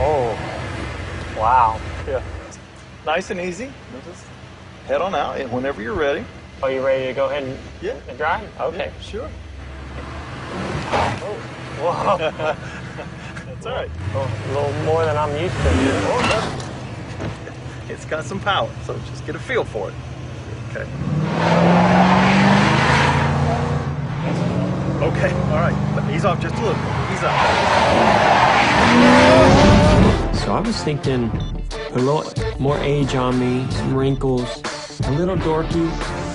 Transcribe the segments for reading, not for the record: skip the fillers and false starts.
Oh, wow. Yeah. Nice and easy. Just head on out, and whenever you're ready. Are you ready to go ahead and, Yeah. and drive? Okay. Yeah, sure. Oh. Whoa. That's all right. Oh, a little more than I'm used to. Yeah. Oh, it's got some power, so just get a feel for it. Okay. Okay, all right. Ease off just a little. Ease off. So I was thinking a little more age on me, some wrinkles, a little dorky,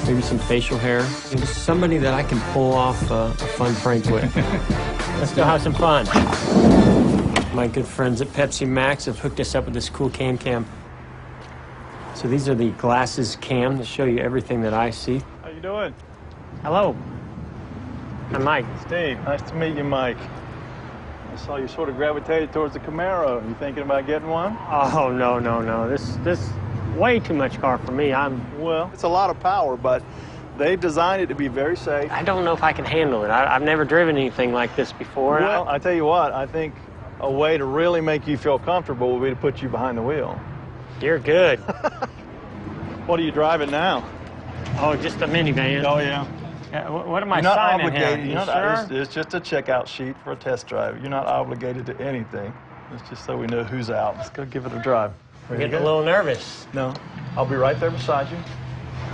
maybe some facial hair. And just somebody that I can pull off a fun prank with. Let's go have some fun. My good friends at Pepsi Max have hooked us up with this cool cam. So these are the glasses cam to show you everything that I see. How you doing? Hello. I'm Mike. Steve, nice to meet you, Mike. I saw you sort of gravitated towards the Camaro. You thinking about getting one? Oh, no. This way too much car for me. Well, it's a lot of power, but they designed it to be very safe. I don't know if I can handle it. I've never driven anything like this before. Well, I tell you what, I think a way to really make you feel comfortable would be to put you behind the wheel. You're good. What are you driving now? Oh, just a minivan. Oh, yeah. What am I You're not signing obligated. here? You're You not, sure? it's just a checkout sheet for a test drive. You're not obligated to anything. It's just so we know who's out. Let's go give it a drive. I'm getting a little nervous. No, I'll be right there beside you.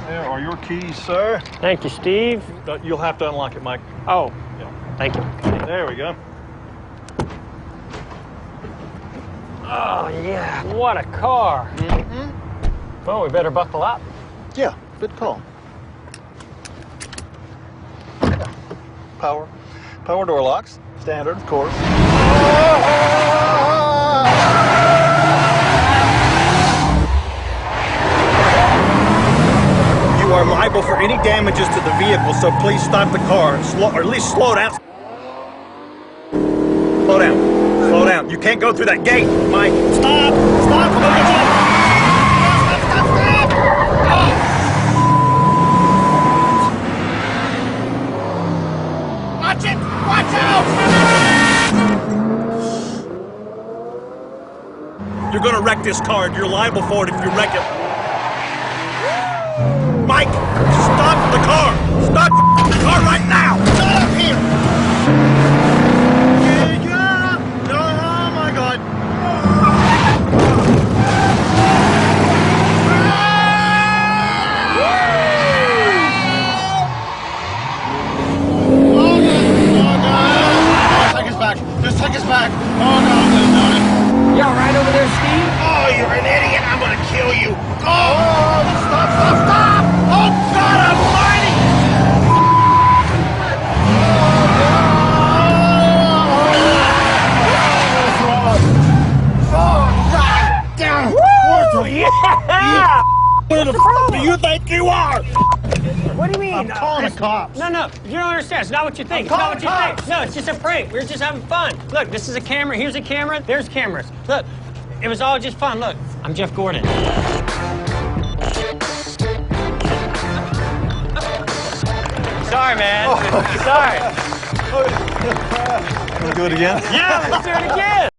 There are your keys, sir. Thank you, Steve. You'll have to unlock it, Mike. Oh, Yeah. thank you. There we go. Oh, yeah. What a car. Mm-hmm. Well, we better buckle up. Yeah, good call. Yeah. Power door locks. Standard, of course. You are liable for any damages to the vehicle, so please stop the car, or at least slow down. Slow down. Slow down. You can't go through that gate, Mike. Stop! Stop! Watch it! Watch out! You're gonna wreck this car, and you're liable for it if you wreck it. Mike, stop the car! Stop the car right now! Not up here! Oh my God! Just take us back. Oh, no. You all right over there, Steve? Oh, you're an idiot. I'm going to kill you. Oh, stop. Oh, God almighty. Oh, God damn. Woo! Yeah! Who the f*** do you think you are? What do you mean? I'm calling the cops. No, you don't understand. It's not what you think. It's not what you think. No, it's just a prank. We're just having fun. Look, this is a camera. Here's a camera. There's cameras. Look, it was all just fun. Look, I'm Jeff Gordon. Sorry, man. Sorry. Can we do it again? Yeah, let's do it again.